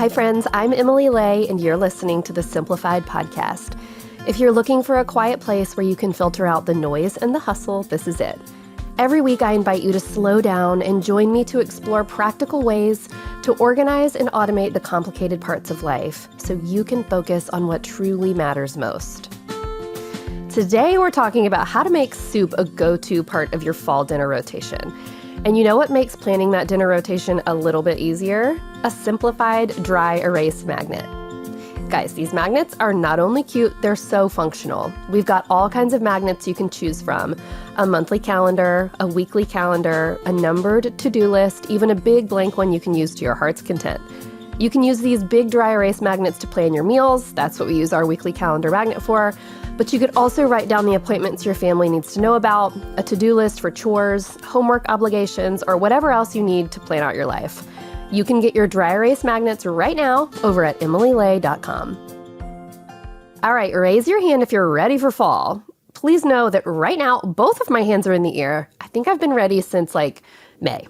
Hi, friends. I'm Emily Lay, and you're listening to the Simplified podcast. If you're looking for a quiet place where you can filter out the noise and the hustle, this is it. Every week, I invite you to slow down and join me to explore practical ways to organize and automate the complicated parts of life so you can focus on what truly matters most. Today, we're talking about how to make soup a go-to part of your fall dinner rotation. And you know what makes planning that dinner rotation a little bit easier? A Simplified dry erase magnet. Guys, these magnets are not only cute, they're so functional. We've got all kinds of magnets you can choose from. A monthly calendar, a weekly calendar, a numbered to-do list, even a big blank one you can use to your heart's content. You can use these big dry erase magnets to plan your meals. That's what we use our weekly calendar magnet for. But you could also write down the appointments your family needs to know about, a to-do list for chores, homework obligations, or whatever else you need to plan out your life. You can get your dry erase magnets right now over at emilylay.com. All right, raise your hand if you're ready for fall. Please know that right now, both of my hands are in the air. I think I've been ready since May.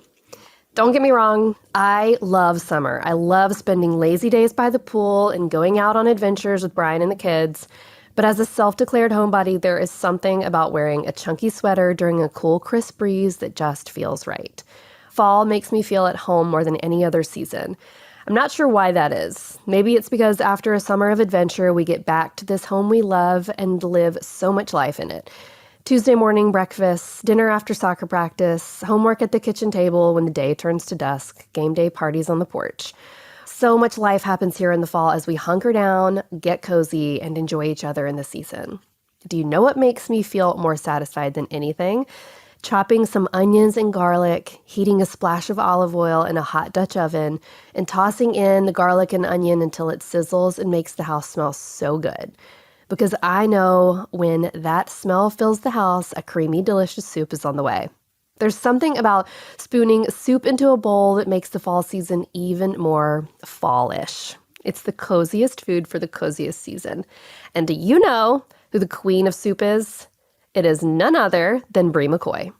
Don't get me wrong, I love summer. I love spending lazy days by the pool and going out on adventures with Brian and the kids. But as a self-declared homebody, there is something about wearing a chunky sweater during a cool, crisp breeze that just feels right. Fall makes me feel at home more than any other season. I'm not sure why that is. Maybe it's because after a summer of adventure, we get back to this home we love and live so much life in it. Tuesday morning breakfast, dinner after soccer practice, homework at the kitchen table when the day turns to dusk, game day parties on the porch. So much life happens here in the fall as we hunker down, get cozy, and enjoy each other in the season. Do you know what makes me feel more satisfied than anything? Chopping some onions and garlic, heating a splash of olive oil in a hot Dutch oven, and tossing in the garlic and onion until it sizzles and makes the house smell so good. Because I know when that smell fills the house, a creamy, delicious soup is on the way. There's something about spooning soup into a bowl that makes the fall season even more fall-ish. It's the coziest food for the coziest season. And do you know who the queen of soup is? It is none other than Bri McKoy.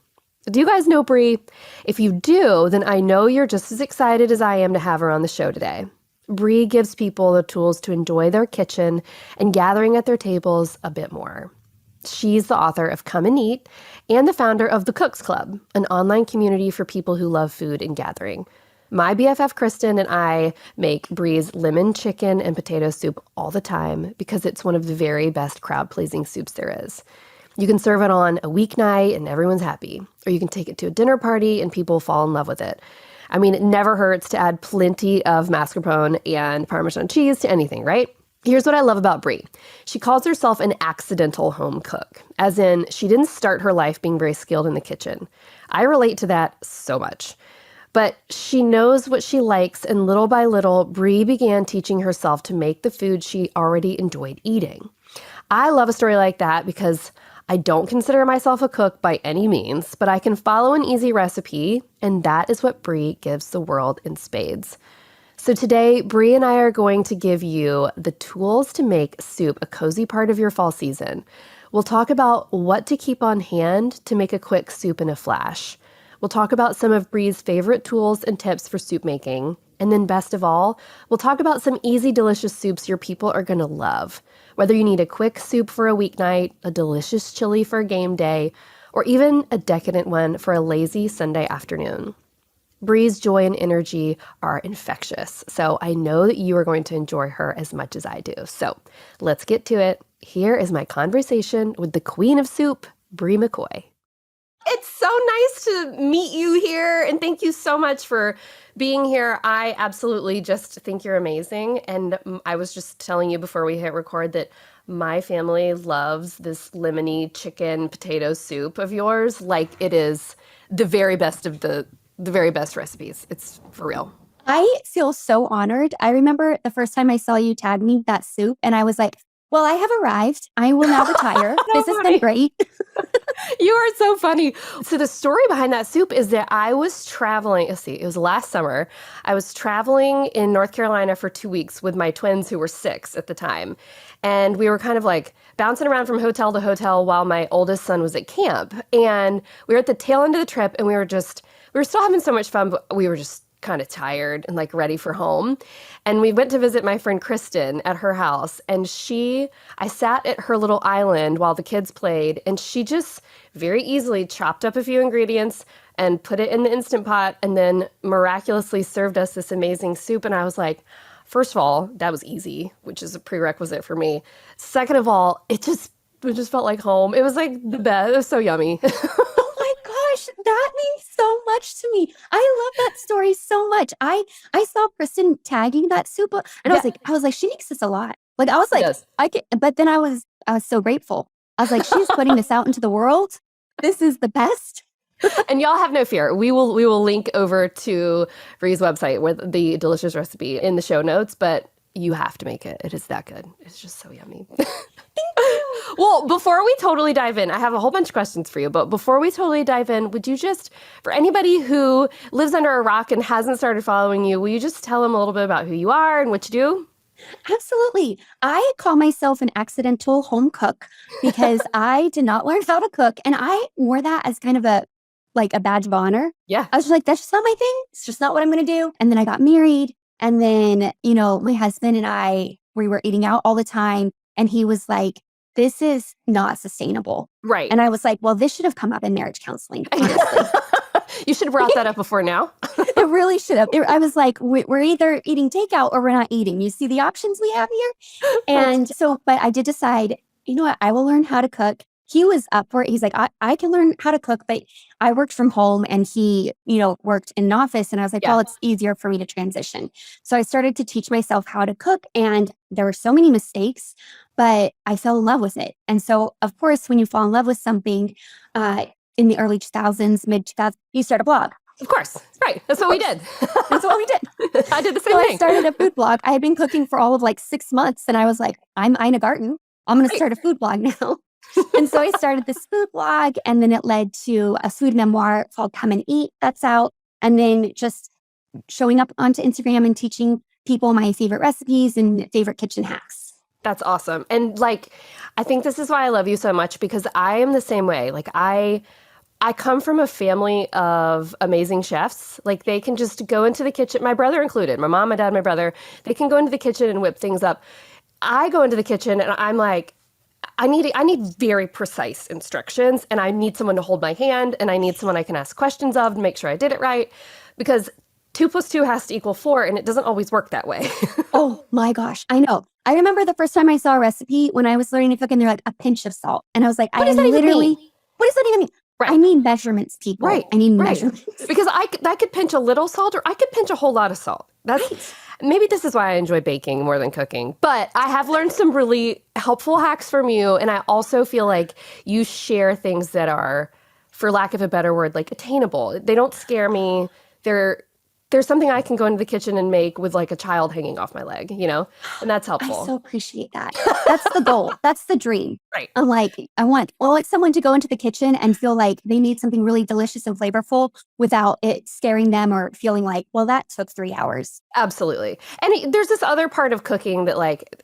Do you guys know Bri? If you do, then I know you're just as excited as I am to have her on the show today. Bri gives people the tools to enjoy their kitchen and gathering at their tables a bit more. She's the author of Come and Eat and the founder of The Cooks Club, an online community for people who love food and gathering. My BFF Kristen and I make Bri's lemon chicken and potato soup all the time because it's one of the very best crowd-pleasing soups there is. You can serve it on a weeknight and everyone's happy, or you can take it to a dinner party and people fall in love with it. I mean, it never hurts to add plenty of mascarpone and Parmesan cheese to anything, right? Here's what I love about Bri. She calls herself an accidental home cook, as in she didn't start her life being very skilled in the kitchen. I relate to that so much. But she knows what she likes, and little by little, Bri began teaching herself to make the food she already enjoyed eating. I love a story like that because I don't consider myself a cook by any means, but I can follow an easy recipe, and that is what Bri gives the world in spades. So today, Bri and I are going to give you the tools to make soup a cozy part of your fall season. We'll talk about what to keep on hand to make a quick soup in a flash. We'll talk about some of Bri's favorite tools and tips for soup making. And then best of all, we'll talk about some easy, delicious soups your people are going to love. Whether you need a quick soup for a weeknight, a delicious chili for a game day, or even a decadent one for a lazy Sunday afternoon. Bri's joy and energy are infectious, so I know that you are going to enjoy her as much as I do. So let's get to it. Here is my conversation with the queen of soup, Bri McKoy. It's so nice to meet you here, and thank you so much for being here. I absolutely just think you're amazing, and I was just telling you before we hit record that my family loves this lemony chicken potato soup of yours like it is the very best of the very best recipes. It's for real. I feel so honored. I remember the first time I saw you tag me that soup, and I was like, well, I have arrived. I will now retire. This has been great. You are so funny. So the story behind that soup is that I was traveling. It was last summer. I was traveling in North Carolina for 2 weeks with my twins who were 6 at the time. And we were kind of like bouncing around from hotel to hotel while my oldest son was at camp. And we were at the tail end of the trip, and we were still having so much fun, but we were just kind of tired and like ready for home. And we went to visit my friend Kristen at her house. And I sat at her little island while the kids played. And she just very easily chopped up a few ingredients and put it in the Instant Pot and then miraculously served us this amazing soup. And I was like, first of all, that was easy, which is a prerequisite for me. Second of all, it just felt like home. It was like the best. It was so yummy. Oh my gosh, that means so much to me. I love that story so much. I saw Kristen tagging that soup and I was like, she makes this a lot. Like I was like, but then I was so grateful. I was like, she's putting this out into the world. This is the best. And y'all have no fear. We will link over to Bri's website with the delicious recipe in the show notes, but you have to make it. It is that good. It's just so yummy. Well, before we totally dive in, I have a whole bunch of questions for you, but before we totally dive in, would you just, for anybody who lives under a rock and hasn't started following you, will you just tell them a little bit about who you are and what you do? Absolutely. I call myself an accidental home cook because I did not learn how to cook. And I wore that as kind of a badge of honor. Yeah. I was just like, that's just not my thing. It's just not what I'm going to do. And then I got married. And then, my husband and we were eating out all the time. And he was like, this is not sustainable. Right. And I was like, well, this should have come up in marriage counseling, honestly. You should have brought that up before now. It really should have. I was like, we're either eating takeout or we're not eating. You see the options we have here? And so, but I did decide, you know what? I will learn how to cook. He was up for it. He's like, I can learn how to cook, but I worked from home and he, worked in an office. And I was like, well, it's easier for me to transition. So I started to teach myself how to cook. And there were so many mistakes, but I fell in love with it. And so, of course, when you fall in love with something in the early 2000s, mid 2000s, you start a blog. Of course. Right. That's what we did. That's what we did. I did the same thing. I started a food blog. I had been cooking for all of 6 months. And I was like, I'm Ina Garten. I'm going to start a food blog now. And so I started this food blog, and then it led to a food memoir called Come and Eat that's out. And then just showing up onto Instagram and teaching people my favorite recipes and favorite kitchen hacks. That's awesome. And I think this is why I love you so much, because I am the same way. I come from a family of amazing chefs. They can just go into the kitchen, my brother included, my mom, my dad, my brother, they can go into the kitchen and whip things up. I go into the kitchen and I'm like, I need very precise instructions, and I need someone to hold my hand, and I need someone I can ask questions of to make sure I did it right, because 2 + 2 has to equal 4, and it doesn't always work that way. Oh my gosh, I know. I remember the first time I saw a recipe when I was learning to cook, and they're like, a pinch of salt. And I was like, what does that even mean? What does that even mean? Right. I need measurements, people. Right. I need measurements. Because I could pinch a little salt, or I could pinch a whole lot of salt. Maybe this is why I enjoy baking more than cooking. But I have learned some really helpful hacks from you. And I also feel like you share things that are, for lack of a better word, attainable. They don't scare me. There's something I can go into the kitchen and make with a child hanging off my leg, and that's helpful. I so appreciate that. That's the goal. That's the dream. Right. I'm like, I want someone to go into the kitchen and feel like they made something really delicious and flavorful without it scaring them or feeling like, well, that took 3 hours. Absolutely. And there's this other part of cooking that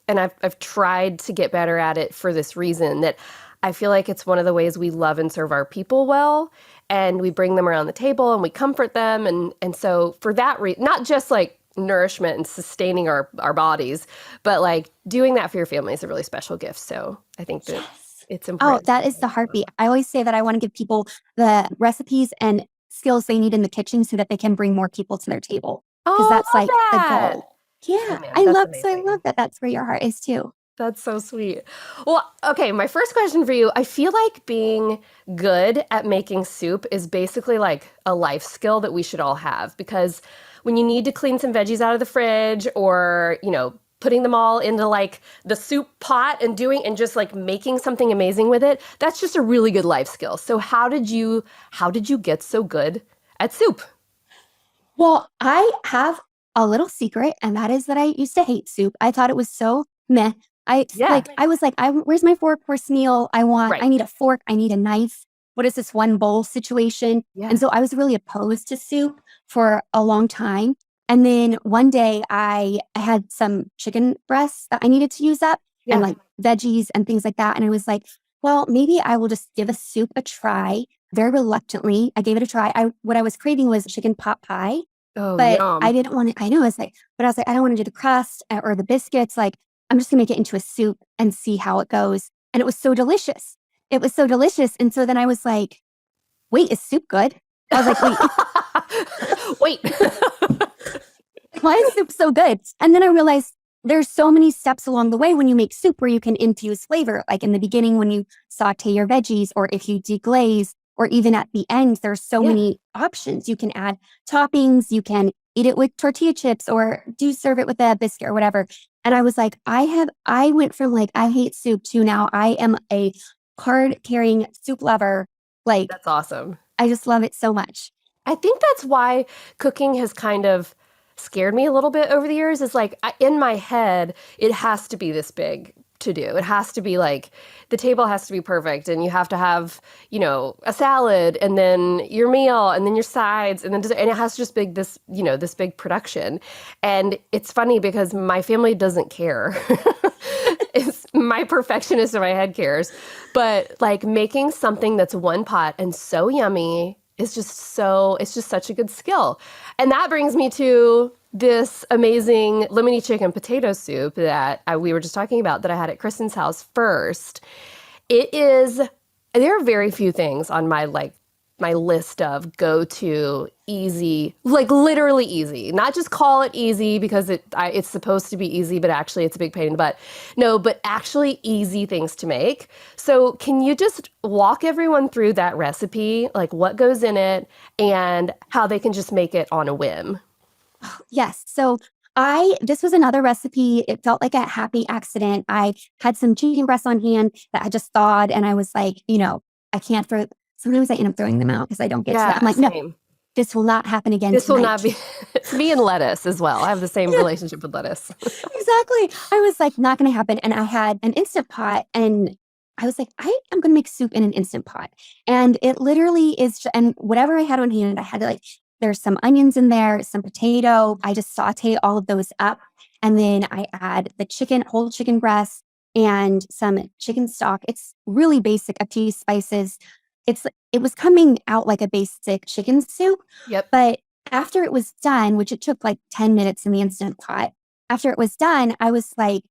and I've tried to get better at it for this reason, that I feel like it's one of the ways we love and serve our people well. And we bring them around the table and we comfort them. And so for that reason, not just nourishment and sustaining our bodies, but doing that for your family is a really special gift. So I think that it's important. Oh, that is the heartbeat. I always say that I want to give people the recipes and skills they need in the kitchen so that they can bring more people to their table. Because that's the goal. Yeah. Oh, man, I love that that's where your heart is too. That's so sweet. Well, okay, my first question for you, I feel like being good at making soup is basically a life skill that we should all have, because when you need to clean some veggies out of the fridge, or, putting them all into the soup pot and just making something amazing with it, that's just a really good life skill. So how did you get so good at soup? Well, I have a little secret, and that is that I used to hate soup. I thought it was so meh. I was like, where's my 4-course meal? I need a fork. I need a knife. What is this one bowl situation? Yeah. And so I was really opposed to soup for a long time. And then one day I had some chicken breasts that I needed to use up and veggies and things like that. And I was like, well, maybe I will just give a soup a try. Very reluctantly, I gave it a try. What I was craving was chicken pot pie. Oh, But I yum. didn't want to, I know it's like, but I was like, I don't want to do the crust or the biscuits. Like, I'm just gonna make it into a soup and see how it goes. And it was so delicious. It was so delicious. And so then I was like, wait, is soup good? I was like, wait, Wait. why is soup so good? And then I realized there's so many steps along the way when you make soup where you can infuse flavor. Like in the beginning, when you saute your veggies, or if you deglaze, or even at the end, there's so Yeah. many options. You can add toppings, you can eat it with tortilla chips, or do serve it with a biscuit or whatever. And I was like, I went from like, I hate soup to now I am a card carrying soup lover. Like, That's awesome. I just love it so much. I think that's why cooking has kind of scared me a little bit over the years. Is like in my head, it has to be this big to do. It has to be like the table has to be perfect, and you have to have, a salad, and then your meal, and then your sides, and then dessert, and it has to just be this big production. And it's funny because my family doesn't care. It's my perfectionist in my head cares, but like making something that's one pot and so yummy is it's just such a good skill. And that brings me to this amazing lemony chicken potato soup that we were just talking about that I had at Kristen's house first. There are very few things on my list of go-to easy, like literally easy. Not just call it easy because it's supposed to be easy, but actually it's a big pain in the butt. No, but actually easy things to make. So can you just walk everyone through that recipe, like what goes in it and how they can just make it on a whim? Yes. So this was another recipe. It felt like a happy accident. I had some chicken breasts on hand that I just thawed, and I was like, I can't throw. Sometimes I end up throwing them out because I don't get to that. I'm like, no, same. this will not happen again This will tonight. not be. It's me and lettuce as well. I have the same relationship with lettuce. Exactly. I was like, not going to happen. And I had an Instant Pot, and I was like, I am going to make soup in an Instant Pot. And it literally is, and whatever I had on hand, I had to there's some onions in there, some potato. I just saute all of those up. And then I add the whole chicken breast, and some chicken stock. It's really basic, a few spices. It was coming out like a basic chicken soup. Yep. But after it was done, which it took like 10 minutes in the Instant Pot, after it was done, I was like,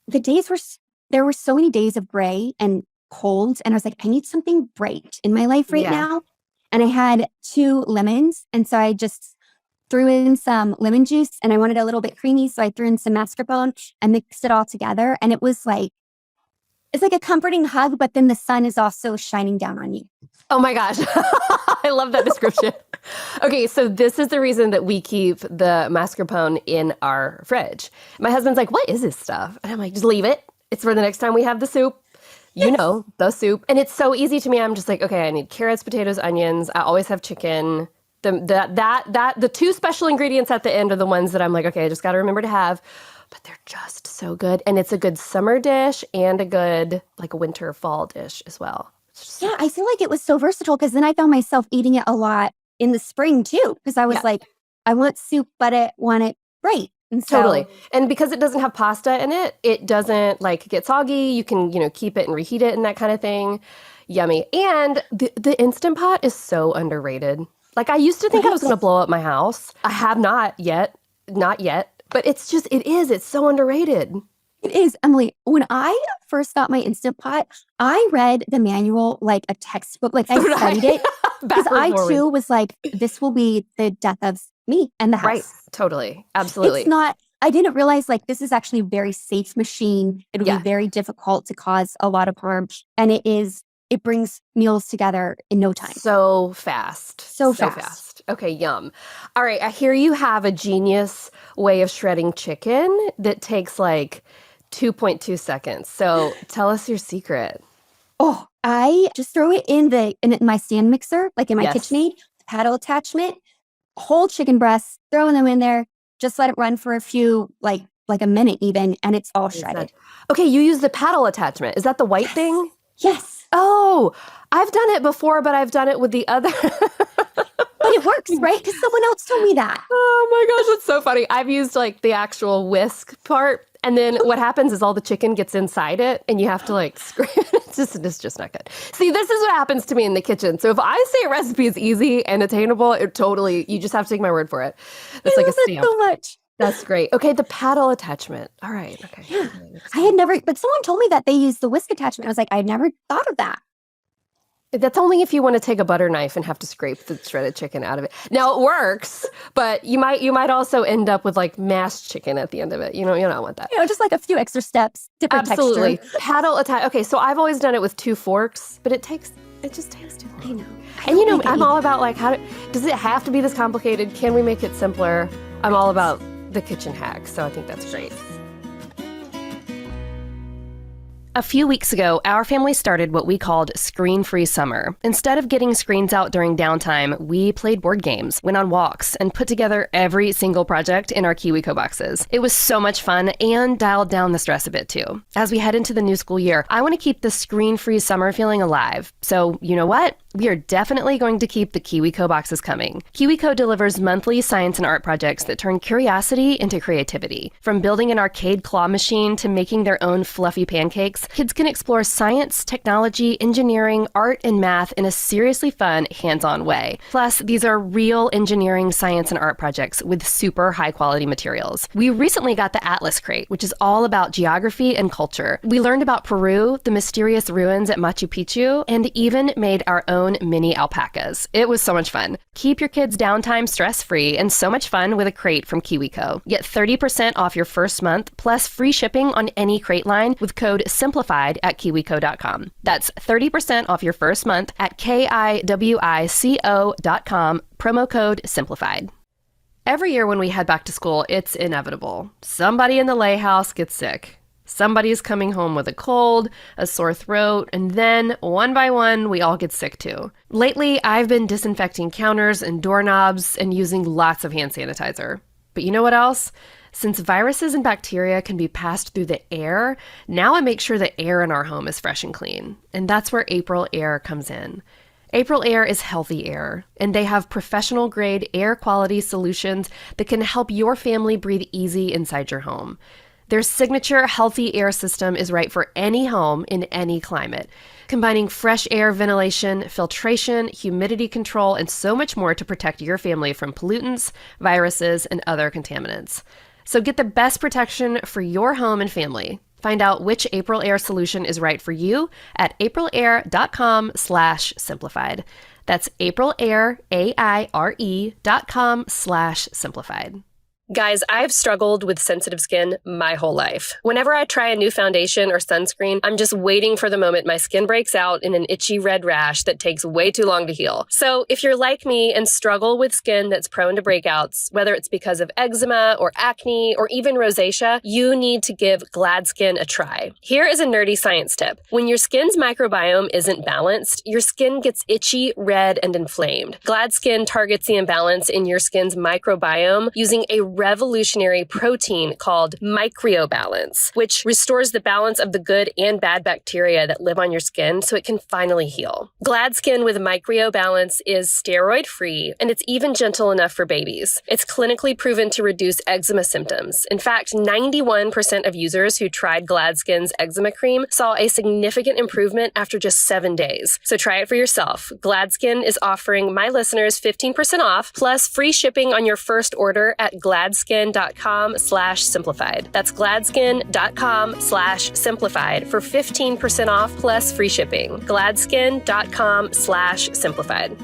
there were so many days of gray and cold. And I was like, I need something bright in my life right now. And I had 2 lemons. And so I just threw in some lemon juice, and I wanted a little bit creamy. So I threw in some mascarpone and mixed it all together. And it was like, it's like a comforting hug, but then the sun is also shining down on you. Oh my gosh. I love that description. Okay, so this is the reason that we keep the mascarpone in our fridge. My husband's like, what is this stuff? And I'm like, just leave it. It's for the next time we have the soup. The soup. And it's so easy to me. I'm just like, okay, I need carrots, potatoes, onions. I always have chicken. The 2 special ingredients at the end are the ones that I'm like, okay, I just got to remember to have. But they're just so good. And it's a good summer dish and a good winter fall dish as well. Yeah, I feel like it was so versatile because then I found myself eating it a lot in the spring too. Because I was like, I want soup, but I want it bright. And so, totally. And because it doesn't have pasta in it, it doesn't get soggy. You can, keep it and reheat it and that kind of thing. Yummy. And the Instant Pot is so underrated. Like I used to think I was going to blow up my house. I have not yet. But it's so underrated. It is, Emily. When I first got my Instant Pot, I read the manual like a textbook. Like I studied it because I too was like, this will be the death of me and the house. Right. Totally. Absolutely. It's not. I didn't realize this is actually a very safe machine. It'll be very difficult to cause a lot of harm, and it brings meals together in no time. So fast. So fast. Okay, yum. All right, I hear you have a genius way of shredding chicken that takes 2.2 seconds. So tell us your secret. Oh, I just throw it in my stand mixer, like in my KitchenAid, paddle attachment, whole chicken breasts, throwing them in there, just let it run for a few, like a minute even, and it's all shredded. Okay, you use the paddle attachment. Is that the white thing? Yes. Oh, I've done it before, but I've done it with the other. But it works, right? Because someone else told me that. Oh my gosh, that's so funny. I've used the actual whisk part, And then what happens is all the chicken gets inside it and you have to like scrape it. It's just not good. See, this is what happens to me in the kitchen. So if I say a recipe is easy and attainable, you just have to take my word for it. It's like a stamp. So much. That's great. Okay, the paddle attachment. All right. Okay. Yeah. I had never, but someone told me that they use the whisk attachment. I was like, I never thought of that. That's only if you want to take a butter knife and have to scrape the shredded chicken out of it. Now it works, but you might also end up with like mashed chicken at the end of it. You don't want that. Just like a few extra steps, different Absolutely. texture. Paddle attach. Okay, so I've always done it with 2 forks, but it just takes too long. I know. And I'm all about like does it have to be this complicated? Can we make it simpler? I'm all about the kitchen hack, so I think that's great. A few weeks ago, our family started what we called Screen-Free Summer. Instead of getting screens out during downtime, we played board games, went on walks, and put together every single project in our KiwiCo boxes. It was so much fun and dialed down the stress a bit too. As we head into the new school year, I want to keep the screen-free summer feeling alive. So, you know what? We are definitely going to keep the KiwiCo boxes coming. KiwiCo delivers monthly science and art projects that turn curiosity into creativity. From building an arcade claw machine to making their own fluffy pancakes, kids can explore science, technology, engineering, art, and math in a seriously fun, hands-on way. Plus, these are real engineering, science, and art projects with super high-quality materials. We recently got the Atlas Crate, which is all about geography and culture. We learned about Peru, the mysterious ruins at Machu Picchu, and even made our own mini alpacas. It was so much fun. Keep your kids' downtime stress-free and so much fun with a crate from KiwiCo. Get 30% off your first month, plus free shipping on any crate line with code Simplified at kiwico.com. That's 30% off your first month at KIWICO.com, promo code Simplified. Every year when we head back to school, it's inevitable. Somebody in the lay house gets sick. Somebody's coming home with a cold, a sore throat, and then, one by one, we all get sick too. Lately, I've been disinfecting counters and doorknobs and using lots of hand sanitizer. But you know what else? Since viruses and bacteria can be passed through the air, now I make sure the air in our home is fresh and clean. And that's where April Air comes in. April Air is healthy air, and they have professional-grade air quality solutions that can help your family breathe easy inside your home. Their signature healthy air system is right for any home in any climate, combining fresh air ventilation, filtration, humidity control, and so much more to protect your family from pollutants, viruses, and other contaminants. So get the best protection for your home and family. Find out which April Air solution is right for you at aprilair.com/simplified. That's aprilair, AIRE.com/simplified. Guys, I've struggled with sensitive skin my whole life. Whenever I try a new foundation or sunscreen, I'm just waiting for the moment my skin breaks out in an itchy red rash that takes way too long to heal. So if you're like me and struggle with skin that's prone to breakouts, whether it's because of eczema or acne or even rosacea, you need to give GladSkin a try. Here is a nerdy science tip. When your skin's microbiome isn't balanced, your skin gets itchy, red, and inflamed. GladSkin targets the imbalance in your skin's microbiome using a revolutionary protein called microbalance, which restores the balance of the good and bad bacteria that live on your skin so it can finally heal. GladSkin with microbalance is steroid-free, and it's even gentle enough for babies. It's clinically proven to reduce eczema symptoms. In fact, 91% of users who tried GladSkin's eczema cream saw a significant improvement after just 7 days. So try it for yourself. GladSkin is offering my listeners 15% off, plus free shipping on your first order at gladskin.com/simplified. That's gladskin.com/simplified for 15% off plus free shipping. gladskin.com/simplified.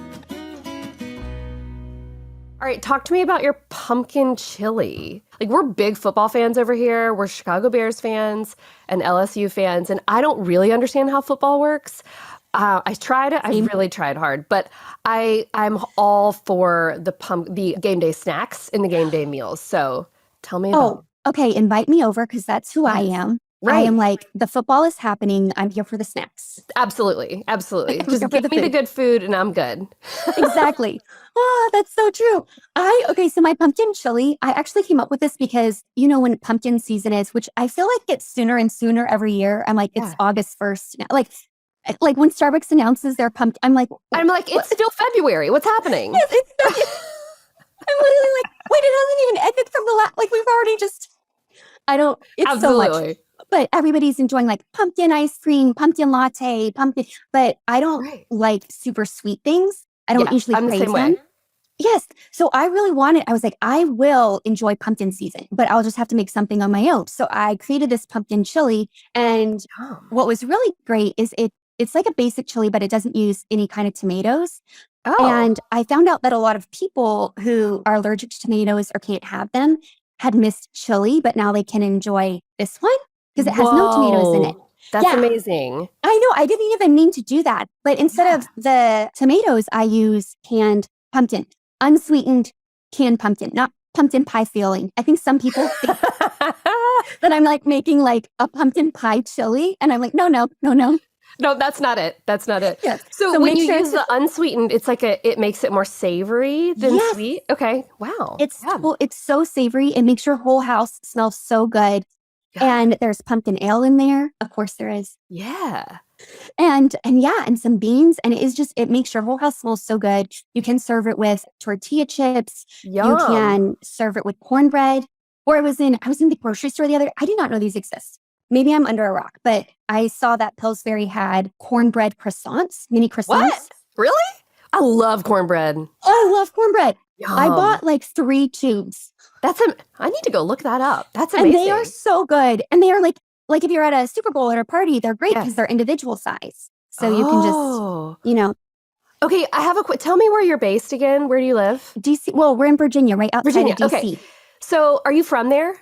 All right, talk to me about your pumpkin chili. Like, we're big football fans over here. We're Chicago Bears fans and LSU fans, and I don't really understand how football works. I tried it. I really tried hard, but I'm all for the game day snacks and the game day meals. So tell me about. Oh, okay. Invite me over because that's who I am. Right. I am like, the football is happening. I'm here for the snacks. Absolutely. Just give me the good food and I'm good. Exactly. Oh, that's so true. So my pumpkin chili, I actually came up with this because, when pumpkin season is, which I feel like it's sooner and sooner every year. I'm like, it's August 1st now. Like when Starbucks announces their pumpkin, I'm like, it's still February. What's happening? Yes, I'm literally like, wait, it hasn't even ended from the last, we've already just, I don't, it's so much. Absolutely. But everybody's enjoying like pumpkin ice cream, pumpkin latte, but I don't Right. like super sweet things. I don't Yeah, usually I'm the praise same them. way. Yes. So I really wanted, I was like, I will enjoy pumpkin season, but I'll just have to make something on my own. So I created this pumpkin chili. And Yum. what was really great is it's like a basic chili, but it doesn't use any kind of tomatoes. Oh. And I found out that a lot of people who are allergic to tomatoes or can't have them had missed chili, but now they can enjoy this one because it has no tomatoes in it. Whoa. That's Yeah. amazing. I know. I didn't even mean to do that. But instead of the tomatoes, I use canned pumpkin, unsweetened canned pumpkin, not pumpkin pie filling. I think some people think that I'm like making like a pumpkin pie chili. And I'm like, no. No, that's not it. That's not it. Yes. So So when make you sure use the unsweetened, it's like it makes it more savory than Yes. sweet. Okay. Wow. It's Yeah. it's so savory. It makes your whole house smell so good. Yeah. And there's pumpkin ale in there. Of course there is. Yeah. And some beans. And it makes your whole house smell so good. You can serve it with tortilla chips. Yum. You can serve it with cornbread. Or I was in the grocery store the other day. I did not know these exist. Maybe I'm under a rock, but I saw that Pillsbury had cornbread croissants, mini croissants. What? Really? I love cornbread. I love cornbread. Yum. I bought like 3 tubes. I need to go look that up. That's amazing. And they are so good. And they are like if you're at a Super Bowl or a party, they're great because they're individual size. So you can just, Okay, I have tell me where you're based again. Where do you live? DC. Well, we're in Virginia, right outside of DC. Okay. So are you from there?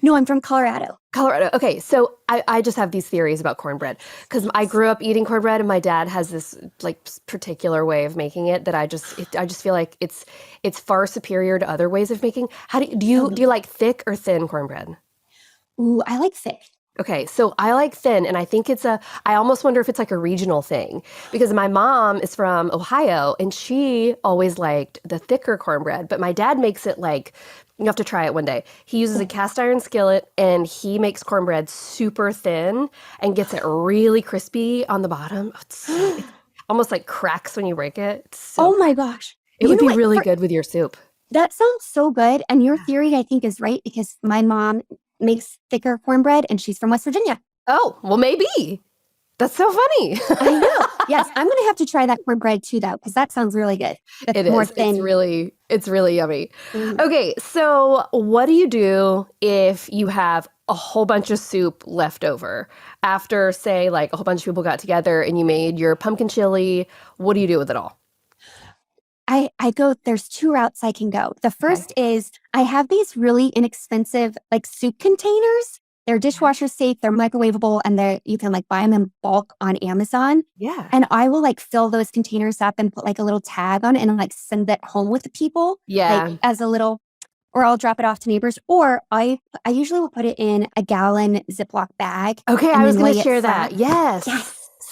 No, I'm from Colorado. Colorado. Okay, so I just have these theories about cornbread because I grew up eating cornbread, and my dad has this like particular way of making it that I just feel like it's far superior to other ways of making. How do you like thick or thin cornbread? Ooh, I like thick. Okay, so I like thin, and I think I almost wonder if it's like a regional thing because my mom is from Ohio, and she always liked the thicker cornbread, but my dad makes it like, you have to try it one day. He uses a cast iron skillet, and he makes cornbread super thin and gets it really crispy on the bottom. It almost like cracks when you break it. Oh my gosh. It would be really good with your soup. That sounds so good. And your theory, I think, is right because my mom makes thicker cornbread and she's from West Virginia. Oh, well, maybe. That's so funny. I know. Yes, I'm going to have to try that cornbread too, though, because that sounds really good. That's It more is. thin. It's really yummy. Okay, so what do you do if you have a whole bunch of soup left over after, say, like a whole bunch of people got together and you made your pumpkin chili? What do you do with it all? There's 2 routes I can go. The first is I have these really inexpensive like soup containers. They're dishwasher safe, they're microwavable, and you can like buy them in bulk on Amazon. Yeah. And I will like fill those containers up and put like a little tag on it and like send that home with the people. Yeah. Like as a little, or I'll drop it off to neighbors, or I usually will put it in a gallon Ziploc bag. Okay, I was going to share that. Yes.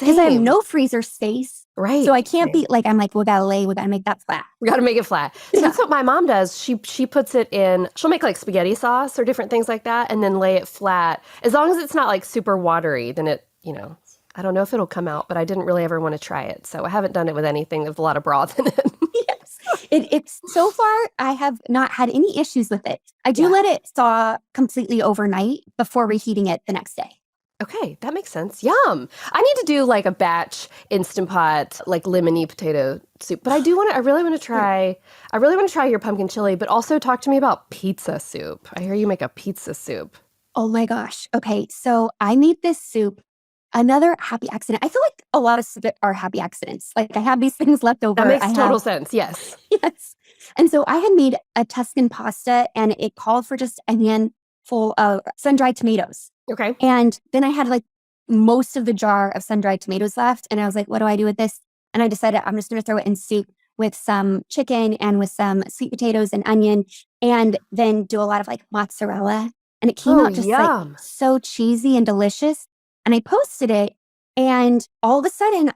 Because I have no freezer space. Right. So I can't be like, I'm like, we gotta make that flat. We got to make it flat. So that's what my mom does. She puts it in, she'll make like spaghetti sauce or different things like that and then lay it flat. As long as it's not like super watery, then it, I don't know if it'll come out, but I didn't really ever want to try it. So I haven't done it with anything with a lot of broth in it. Yes. It's so far, I have not had any issues with it. I do let it thaw completely overnight before reheating it the next day. Okay, that makes sense. Yum. I need to do like a batch Instant Pot, like lemony potato soup. But I really want to try your pumpkin chili, but also talk to me about pizza soup. I hear you make a pizza soup. Oh my gosh. Okay, so I made this soup. Another happy accident. I feel like a lot of soup are happy accidents. Like I have these things left over. That makes total sense. Yes. Yes. And so I had made a Tuscan pasta and it called for just a handful of sun-dried tomatoes. Okay. And then I had like most of the jar of sun-dried tomatoes left. And I was like, what do I do with this? And I decided I'm just going to throw it in soup with some chicken and with some sweet potatoes and onion and then do a lot of like mozzarella. And it came out just like so cheesy and delicious. And I posted it. And all of a sudden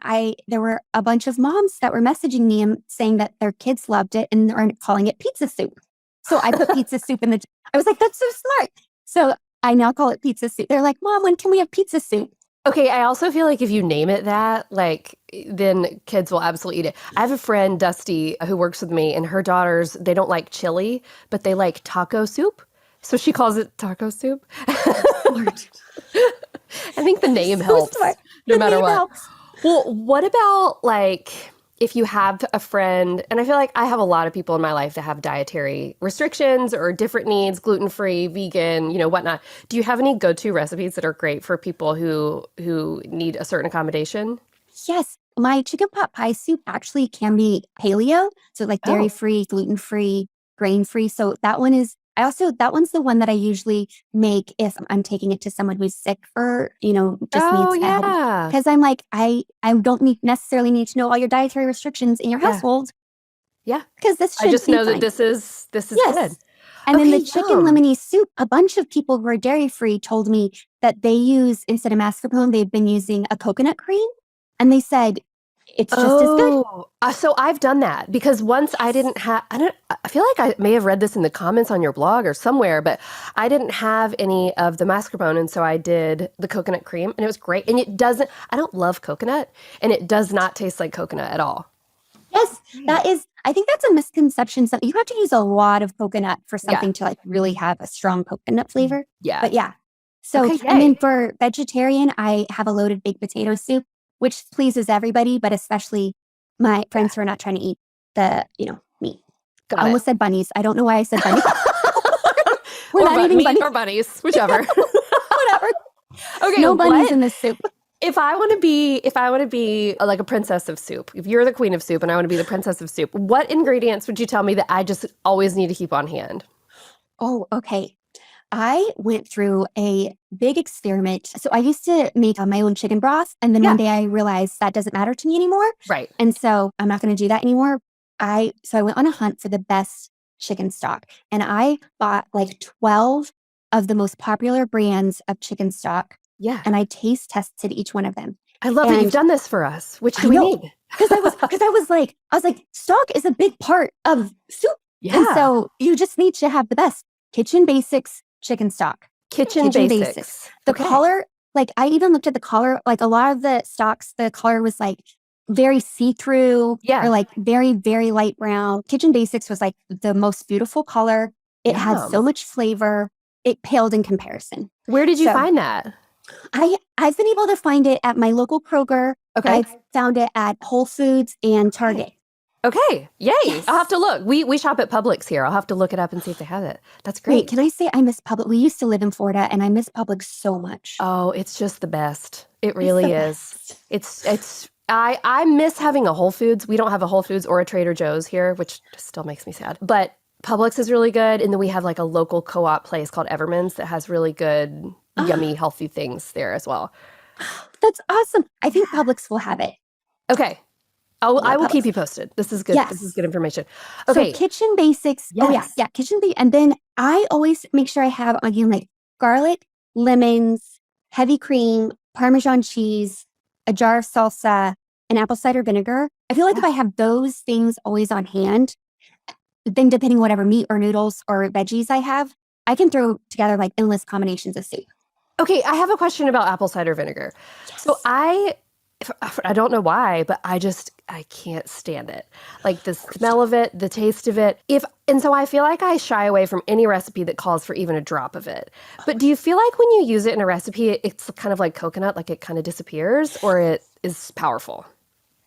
there were a bunch of moms that were messaging me and saying that their kids loved it and they're calling it pizza soup. So I put pizza soup in I was like, that's so smart. So I now call it pizza soup. They're like, Mom, when can we have pizza soup? Okay, I also feel like if you name it that, like, then kids will absolutely eat it. I have a friend, Dusty, who works with me, and her daughters, they don't like chili, but they like taco soup. So she calls it taco soup. Smart. I think the name So helps, smart. no The matter name what. helps. Well, what about like if you have a friend, and I feel like I have a lot of people in my life that have dietary restrictions or different needs, gluten-free, vegan, whatnot. Do you have any go-to recipes that are great for people who need a certain accommodation? Yes, my chicken pot pie soup actually can be paleo, so like Oh. dairy-free, gluten-free, grain-free. So that one is, that one's the one that I usually make if I'm taking it to someone who's sick or, just Oh, needs a healthy. yeah. Because I'm like, I don't necessarily need to know all your dietary restrictions in your Yeah. household Yeah. because this I should just be know that fine. this is good. Yes. And then Okay, the chicken yum. lemony soup, a bunch of people who are dairy-free told me that they use, instead of mascarpone, they've been using a coconut cream. And they said, it's just as good. Oh, so I've done that because once I Yes. didn't have, I feel like I may have read this in the comments on your blog or somewhere, but I didn't have any of the mascarpone. And so I did the coconut cream and it was great. And I don't love coconut and it does not taste like coconut at all. Yes, that is, I think that's a misconception. So you have to use a lot of coconut for Yeah. something to like really have a strong coconut flavor. Yeah. But yeah. So, Okay, and then yay. for vegetarian, I have a loaded baked potato soup, which pleases everybody, but especially my friends who are not trying to eat the, meat. Got I it. almost said bunnies. I don't know why I said bunnies. We're not eating meat bunnies. or bunnies, whichever. Whatever. Okay, No bunnies in this soup. If I want to be like a princess of soup, if you're the queen of soup and I want to be the princess of soup, what ingredients would you tell me that I just always need to keep on hand? Oh, okay. I went through a big experiment. So I used to make my own chicken broth. And then Yeah. one day I realized that doesn't matter to me anymore. Right. And so I'm not going to do that anymore. So I went on a hunt for the best chicken stock. And I bought like 12 of the most popular brands of chicken stock. Yeah. And I taste tested each one of them. I love that you've done this for us. Which do I we know. need? Because I was like, stock is a big part of soup. Yeah. And so you just need to have the best kitchen basics chicken stock. Kitchen basics. The Okay. color, like I even looked at the color, like a lot of the stocks, the color was like very see-through or like very, very light brown. Kitchen basics was like the most beautiful color. It had so much flavor. It paled in comparison. Where did you find that? I've been able to find it at my local Kroger. Okay. I've found it at Whole Foods and Target. Okay. Yay. Yes. I'll have to look. We shop at Publix here. I'll have to look it up and see if they have it. That's great. Wait, can I say I miss Publix? We used to live in Florida and I miss Publix so much. Oh, it's just the best. It really is. I miss having a Whole Foods. We don't have a Whole Foods or a Trader Joe's here, which still makes me sad. But Publix is really good. And then we have like a local co-op place called Everman's that has really good, yummy, healthy things there as well. That's awesome. I think Publix will have it. Okay. I will keep you posted. This is good. Yes. This is good information. Okay. So kitchen basics. Yes. Oh yeah. Kitchen basics. And then I always make sure I have again like garlic, lemons, heavy cream, Parmesan cheese, a jar of salsa, and apple cider vinegar. I feel like if I have those things always on hand, then depending whatever meat or noodles or veggies I have, I can throw together like endless combinations of soup. Okay, I have a question about apple cider vinegar. Yes. So I don't know why, but I can't stand it. Like the smell of it, the taste of it. And so I feel like I shy away from any recipe that calls for even a drop of it. But do you feel like when you use it in a recipe, it's kind of like coconut, like it kind of disappears, or it is powerful?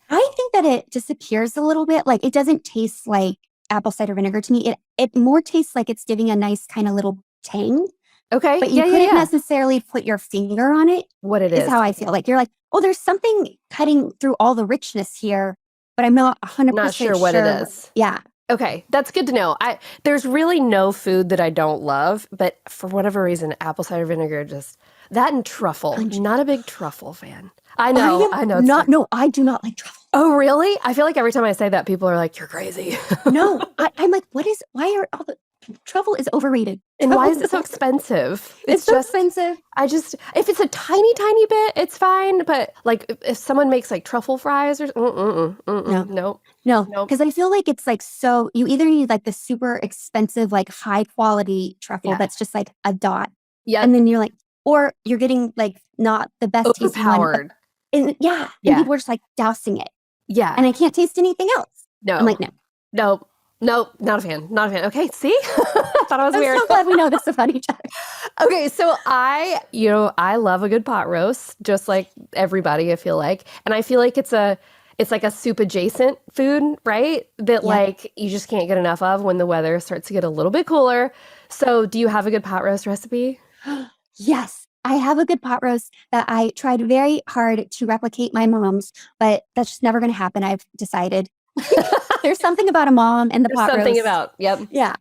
I think that it disappears a little bit. Like it doesn't taste like apple cider vinegar to me. It more tastes like it's giving a nice kind of little tang. Okay. But you couldn't necessarily put your finger on it. What it is. How I feel. Like you're like, oh, there's something cutting through all the richness here, but I'm not 100% sure what it is. Yeah. Okay, that's good to know. There's really no food that I don't love, but for whatever reason, apple cider vinegar that and truffle. Not a big truffle fan. I know. No, I do not like truffle. Oh, really? I feel like every time I say that, people are like, "You're crazy." No, I'm like, why are all the truffle is overrated? And why is it so expensive? It's so expensive. If it's a tiny, tiny bit, it's fine. But like, if someone makes like truffle fries or no, because I feel like it's like so. You either need like the super expensive, like high quality truffle that's just like a dot, and then you're like, or you're getting like not the best tasting one. Overpowered. And people are just like dousing it. Yeah, and I can't taste anything else. No, I'm like, no. Nope, not a fan. Not a fan. Okay, see? I thought I was weird. I'm so glad we know this about each other. Okay, so I love a good pot roast, just like everybody, I feel like. And I feel like it's like a soup adjacent food, right? That like you just can't get enough of when the weather starts to get a little bit cooler. So do you have a good pot roast recipe? Yes, I have a good pot roast that I tried very hard to replicate my mom's, but that's just never going to happen. I've decided. There's something about a mom and the There's pot something roast. about, yep. Yeah.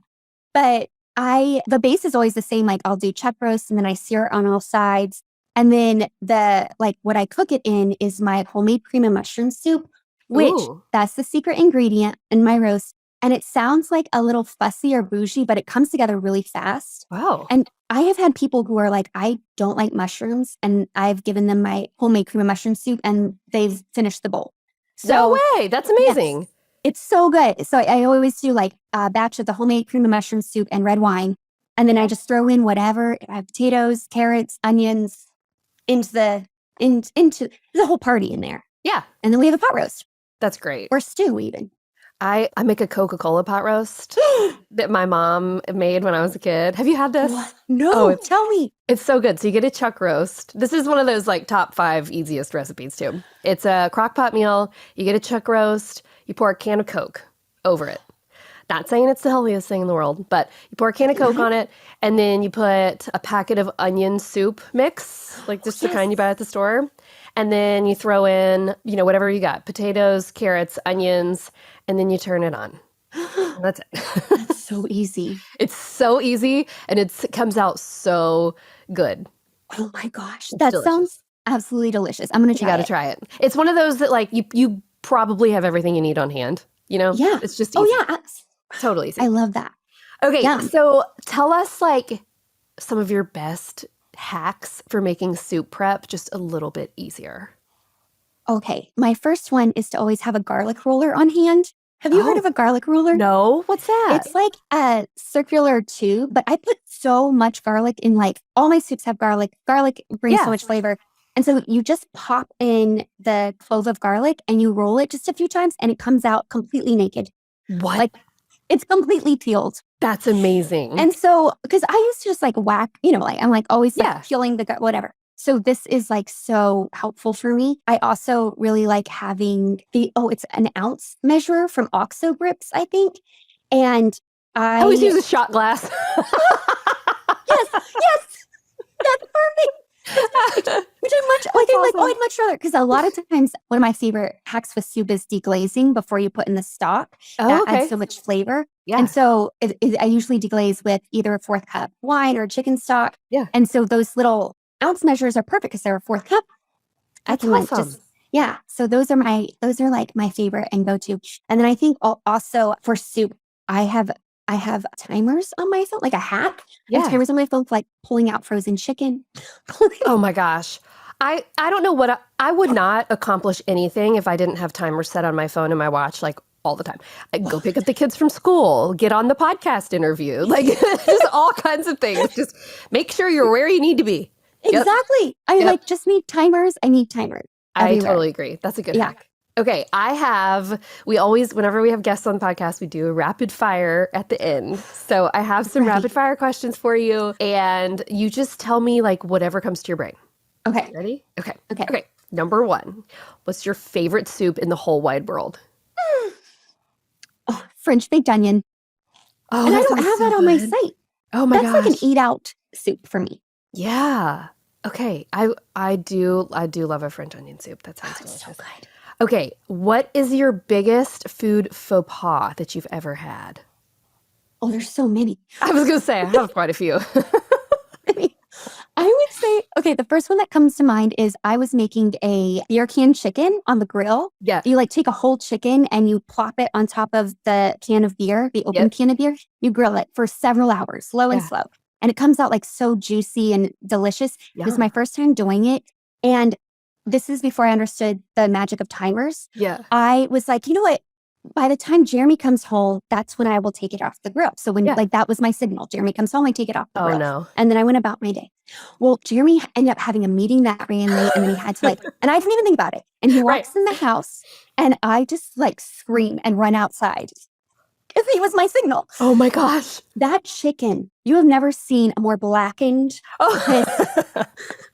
But the base is always the same. Like I'll do chuck roast and then I sear it on all sides. And then what I cook it in is my homemade cream and mushroom soup, which Ooh. that's the secret ingredient in my roast. And it sounds like a little fussy or bougie, but it comes together really fast. Wow. And I have had people who are like, I don't like mushrooms. And I've given them my homemade cream and mushroom soup and they've finished the bowl. So, no way. That's amazing. Yes, it's so good. So I always do like a batch of the homemade cream and mushroom soup and red wine. And then I just throw in whatever. I have potatoes, carrots, onions into the whole party in there. Yeah. And then we have a pot roast. That's great. Or stew even. I make a Coca-Cola pot roast that my mom made when I was a kid. Have you had this? What? No, tell me. It's so good. So you get a chuck roast. This is one of those like top 5 easiest recipes too. It's a crock pot meal. You get a chuck roast. You pour a can of Coke over it. Not saying it's the healthiest thing in the world, but you pour a can of Coke on it, and then you put a packet of onion soup mix, like just the kind you buy at the store. And then you throw in, whatever you got, potatoes, carrots, onions, and then you turn it on. And that's it. That's so easy. It's so easy, and it comes out so good. Oh my gosh. It's That delicious. sounds absolutely delicious. I'm going to try You got to try it. It's one of those that like you probably have everything you need on hand, Yeah. It's just easy. Oh yeah. Totally easy. I love that. Okay, Yum. so tell us like some of your best hacks for making soup prep just a little bit easier. Okay. My first one is to always have a garlic roller on hand. Have you heard of a garlic roller? No, what's that? It's like a circular tube, but I put so much garlic in, like all my soups have garlic. Garlic brings so much flavor. And so you just pop in the clove of garlic and you roll it just a few times and it comes out completely naked. What? Like it's completely peeled. That's amazing. And so, because I used to just like whack, like I'm like always like peeling the gut, whatever. So this is like so helpful for me. I also really like having it's an ounce measure from Oxo Grips, I think. And I always use a shot glass. yes, that's perfect. Which I'd much rather, because a lot of times one of my favorite hacks with soup is deglazing before you put in the stock. That adds so much flavor. Yeah. And so I usually deglaze with either a 4th cup wine or chicken stock. Yeah. And so those little ounce measures are perfect because they're a 4th cup. That's awesome. So those are like my favorite and go-to. And then I think also for soup, I have timers on my phone, like a hack. Yeah. Timers on my phone for like pulling out frozen chicken. Oh my gosh. I don't know what I would not accomplish anything if I didn't have timers set on my phone and my watch like all the time. I'd go pick up the kids from school, get on the podcast interview, like just all kinds of things. Just make sure you're where you need to be. Exactly. I just need timers. I need timers. I totally agree. That's a good hack. Okay, whenever we have guests on the podcast, we do a rapid fire at the end. So I have some rapid fire questions for you, and you just tell me like whatever comes to your brain. Okay. Ready? Okay. Number 1, what's your favorite soup in the whole wide world? French baked onion. Oh, and I don't have that on my site. Oh my gosh. That's like an eat out soup for me. Yeah. Okay. I do love a French onion soup. That sounds delicious. So good. Okay. What is your biggest food faux pas that you've ever had? Oh, there's so many. I was going to say, I have quite a few. I would say, okay, the first one that comes to mind is I was making a beer can chicken on the grill. Yeah. You like take a whole chicken and you plop it on top of the can of beer, the open can of beer. You grill it for several hours, slow and slow. And it comes out like so juicy and delicious. It was my first time doing it. And this is before I understood the magic of timers. Yeah. I was like, you know what? By the time Jeremy comes home, that's when I will take it off the grill. So when that was my signal. Jeremy comes home, I take it off the grill. Oh no. And then I went about my day. Well, Jeremy ended up having a meeting that ran late and then he had to and I didn't even think about it. And he walks in the house and I just scream and run outside. Because he was my signal. Oh my gosh. That chicken, you have never seen a more blackened. Oh.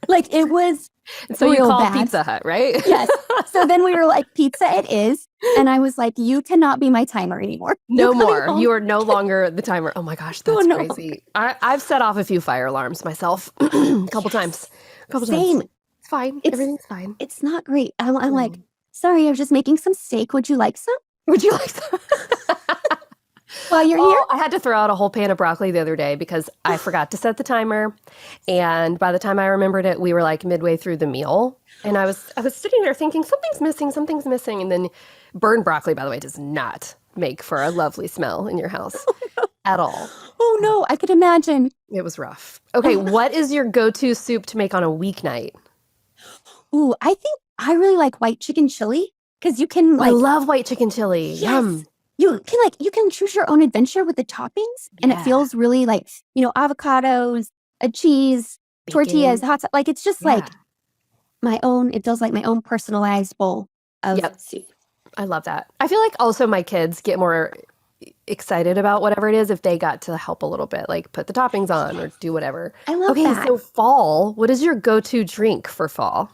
Like it was So you real called bad. Pizza Hut, right? Yes. So then we were like, pizza it is. And I was like, you cannot be my timer anymore. No You're coming more. home. You are no longer the timer. Oh my gosh, that's No. crazy. I've set off a few fire alarms myself a couple times. Same. It's fine. Everything's fine. It's not great. I'm like, sorry, I was just making some steak. Would you like some? Would you like some? While you're here? I had to throw out a whole pan of broccoli the other day because I forgot to set the timer. And by the time I remembered it, we were like midway through the meal. And I was sitting there thinking, something's missing. And then burned broccoli, by the way, does not make for a lovely smell in your house at all. Oh no, I could imagine. It was rough. Okay, what is your go-to soup to make on a weeknight? Ooh, I think I really like white chicken chili because you can I love white chicken chili. yes. Yum. You can choose your own adventure with the toppings, and it feels really like, avocados, a cheese, Bacon. tortillas, hot sauce. Like it's just Yeah. like it feels like my own personalized bowl of soup. I love that. I feel like also my kids get more excited about whatever it is if they got to help a little bit, like put the toppings on or do whatever. I love that. So fall, what is your go-to drink for fall?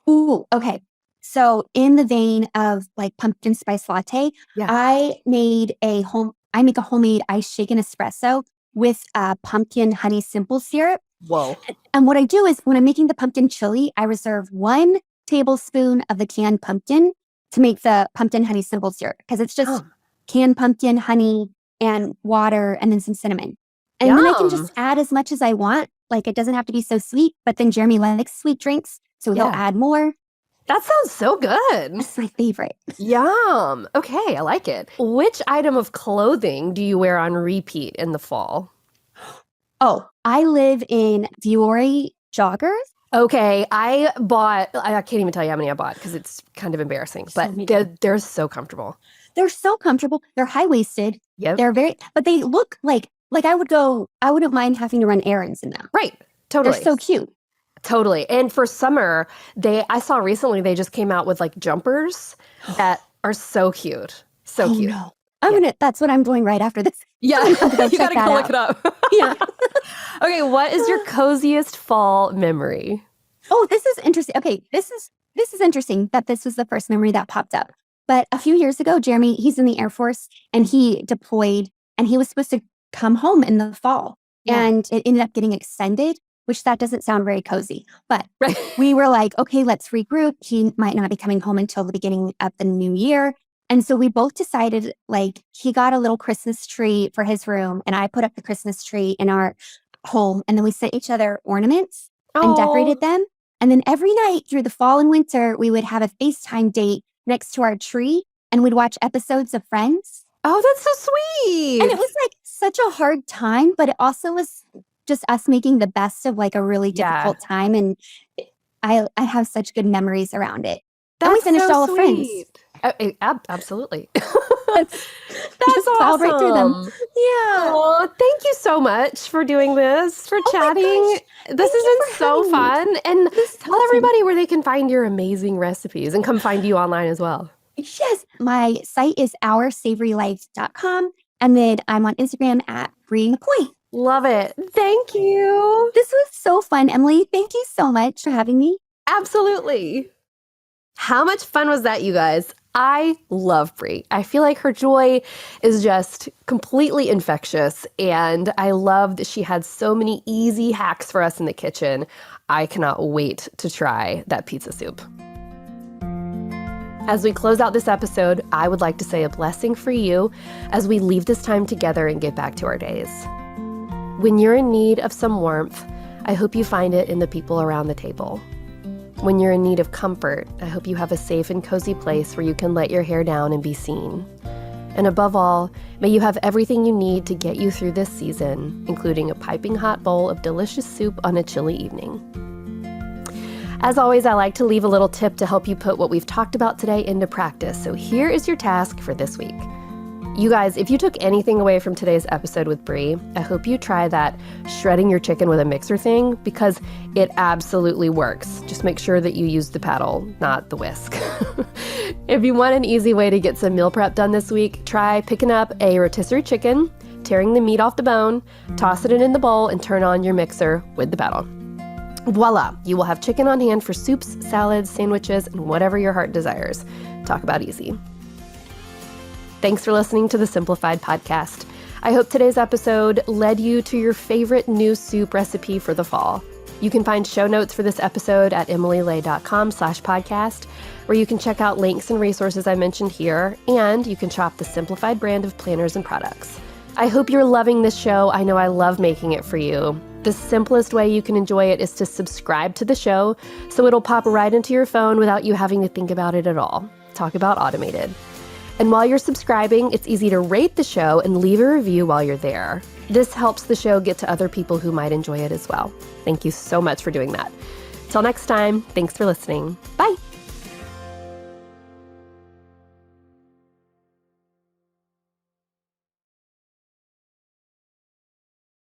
Ooh, okay. So in the vein of like pumpkin spice latte, Yeah. I make a homemade iced shaken espresso with pumpkin honey simple syrup. Whoa. And what I do is when I'm making the pumpkin chili, I reserve 1 tablespoon of the canned pumpkin to make the pumpkin honey simple syrup because it's just canned pumpkin, honey, and water, and then some cinnamon. And then I can just add as much as I want. Like it doesn't have to be so sweet, but then Jeremy likes sweet drinks, so he'll add more. That sounds so good. That's my favorite. Yum. Okay, I like it. Which item of clothing do you wear on repeat in the fall? Oh, I live in Vuori joggers. Okay, I can't even tell you how many I bought because it's kind of embarrassing, but they're so comfortable. They're so comfortable. They're high-waisted. Yep. But they look like I wouldn't mind having to run errands in them. Right. Totally. They're so cute. Totally. And for summer, I saw recently they just came out with like jumpers that are so cute. So cute. No. That's what I'm doing right after this. Yeah. You gotta go look it up. Yeah. Okay, what is your coziest fall memory? Oh, this is interesting. Okay, this is interesting that this was the first memory that popped up. But a few years ago, Jeremy, he's in the Air Force and he deployed and he was supposed to come home in the fall. Yeah. And it ended up getting extended, which that doesn't sound very cozy. But we were like, okay, let's regroup. He might not be coming home until the beginning of the new year. And so we both decided, like, he got a little Christmas tree for his room and I put up the Christmas tree in our home. And then we sent each other ornaments and decorated them. And then every night through the fall and winter, we would have a FaceTime date next to our tree and we'd watch episodes of Friends. Oh, that's so sweet. And it was like such a hard time, but it also was just us making the best of like a really difficult time. And I have such good memories around it. And we finished all of Friends. Absolutely. That's awesome. All right through them. Yeah. Well, thank you so much for doing this, for chatting. This has been so fun. And tell everybody where they can find your amazing recipes and come find you online as well. Yes. My site is oursavorylife.com. And then I'm on Instagram at Bri McKoy. Love it. Thank you. This was so fun, Emily. Thank you so much for having me. Absolutely. How much fun was that, you guys? I love Bri. I feel like her joy is just completely infectious, and I love that she had so many easy hacks for us in the kitchen. I cannot wait to try that pizza soup. As we close out this episode, I would like to say a blessing for you as we leave this time together and get back to our days. When you're in need of some warmth, I hope you find it in the people around the table. When you're in need of comfort, I hope you have a safe and cozy place where you can let your hair down and be seen. And above all, may you have everything you need to get you through this season, including a piping hot bowl of delicious soup on a chilly evening. As always, I like to leave a little tip to help you put what we've talked about today into practice. So here is your task for this week. You guys, if you took anything away from today's episode with Bri, I hope you try that shredding your chicken with a mixer thing, because it absolutely works. Just make sure that you use the paddle, not the whisk. If you want an easy way to get some meal prep done this week, try picking up a rotisserie chicken, tearing the meat off the bone, toss it in the bowl, and turn on your mixer with the paddle. Voila, you will have chicken on hand for soups, salads, sandwiches, and whatever your heart desires. Talk about easy. Thanks for listening to the Simplified podcast. I hope today's episode led you to your favorite new soup recipe for the fall. You can find show notes for this episode at emilylay.com/podcast, where you can check out links and resources I mentioned here, and you can shop the Simplified brand of planners and products. I hope you're loving this show. I know I love making it for you. The simplest way you can enjoy it is to subscribe to the show, so it'll pop right into your phone without you having to think about it at all. Talk about automated. And while you're subscribing, it's easy to rate the show and leave a review while you're there. This helps the show get to other people who might enjoy it as well. Thank you so much for doing that. Till next time, thanks for listening. Bye.